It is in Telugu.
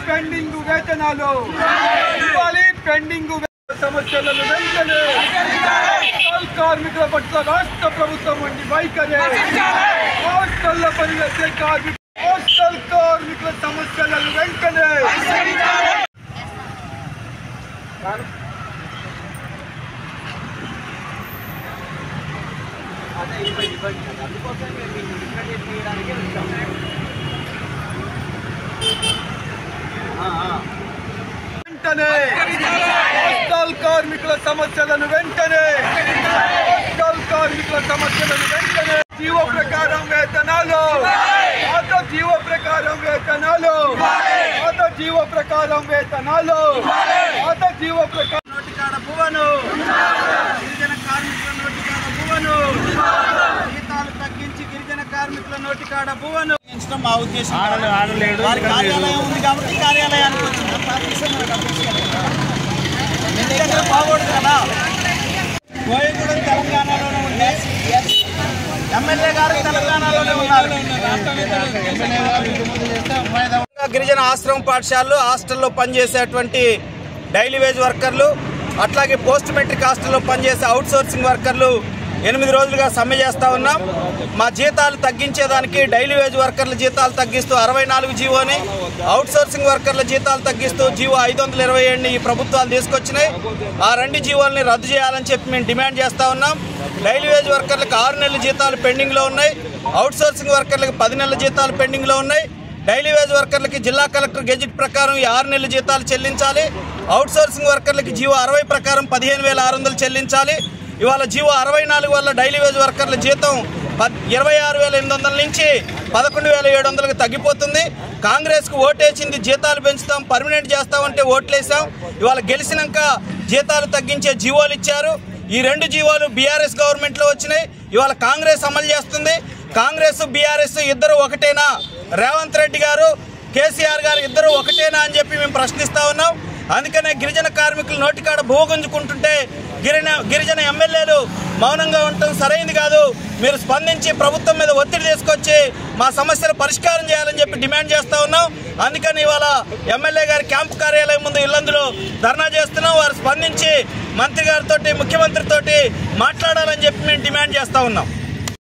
పెండింగ్ వేతనాలు పెండింగ్ సమస్యలను వెంటనే కార్మికుల పట్ల రాష్ట్ర ప్రభుత్వం వంటి వైఖరి హాస్టల్లో పనిచేసే హాస్టల్ కార్మికుల సమస్యలను వెంటనే హాస్టల్ కార్మికుల సమస్యలను వెంటనే జీవో ప్రకారం వేతనాలు జీవో ప్రకారం వేతనాలు జీవో ప్రకారం నోటికాడ భువను గిరిజన కార్మికుల నోటికాడ భువను జీతాలు తగ్గించి గిరిజన కార్మికుల నోటికాడ భువను మా ఉద్దేశం వారి కార్యాలయం ఉంది కాబట్టి కార్యాలయానికి వచ్చింది బాగోడు కదా కోయగూడెం తెలంగాణలోనే ఉంది ఎమ్మెల్యే గారు తెలంగాణలోనే ఉన్నారు గిరిజన ఆశ్రమ పాఠశాలలు హాస్టల్లో పనిచేసేటువంటి డైలీ వేజ్ వర్కర్లు అట్లాగే పోస్ట్ మెట్రిక్ హాస్టల్లో పనిచేసే అవుట్ సోర్సింగ్ వర్కర్లు 8 రోజులుగా సమ్మె చేస్తూ ఉన్నాం. మా జీతాలు తగ్గించేదానికి డైలీ వేజ్ వర్కర్ల జీతాలు తగ్గిస్తూ 64 జీవోని, అవుట్ సోర్సింగ్ వర్కర్ల జీతాలు తగ్గిస్తూ జీవో 527ని ఈ ప్రభుత్వాలు తీసుకొచ్చినాయి. ఆ 2 జీవోల్ని రద్దు చేయాలని చెప్పి మేము డిమాండ్ చేస్తూ ఉన్నాం. డైలీ వేజ్ వర్కర్లకు 6 నెలల జీతాలు పెండింగ్లో ఉన్నాయి. అవుట్ సోర్సింగ్ వర్కర్లకు 10 నెలల జీతాలు పెండింగ్లో ఉన్నాయి. డైలీ వేజ్ వర్కర్లకి జిల్లా కలెక్టర్ గెజిట్ ప్రకారం ఈ 6 నెలల జీతాలు చెల్లించాలి. అవుట్ సోర్సింగ్ వర్కర్లకి జీవో 60 ప్రకారం 15,600 చెల్లించాలి. ఇవాళ జీవో 64 వల్ల డైలీ వేజ్ వర్కర్ల జీతం 26,800 నుంచి 11,700కి తగ్గిపోతుంది. కాంగ్రెస్కు ఓటేసింది జీతాలు పెంచుతాం, పర్మనెంట్ చేస్తామంటే ఓట్లేసాం. ఇవాళ గెలిచినాక జీతాలు తగ్గించే జీవోలు ఇచ్చారు. ఈ 2 జీవోలు బీఆర్ఎస్ గవర్నమెంట్లో వచ్చినాయి. ఇవాళ కాంగ్రెస్ అమలు చేస్తుంది. కాంగ్రెస్ బీఆర్ఎస్ ఇద్దరు ఒకటేనా? రేవంత్ రెడ్డి గారు కేసీఆర్ గారు ఇద్దరు ఒకటేనా అని చెప్పి మేము ప్రశ్నిస్తూ ఉన్నాం. అందుకనే గిరిజన కార్మికులు నోటికాడ భూగుంజుకుంటుంటే గిరిజన ఎమ్మెల్యేలు మౌనంగా ఉండటం సరైనది కాదు. మీరు స్పందించి ప్రభుత్వం మీద ఒత్తిడి తీసుకొచ్చి మా సమస్యలు పరిష్కారం చేయాలని చెప్పి డిమాండ్ చేస్తూ ఉన్నాం. అందుకని ఇవాళ ఎమ్మెల్యే గారి క్యాంపు కార్యాలయం ముందు ఇళ్లందులో ధర్నా చేస్తున్నాం. వారు స్పందించి మంత్రి గారితో ముఖ్యమంత్రితో మాట్లాడాలని చెప్పి మేము డిమాండ్ చేస్తూ ఉన్నాం.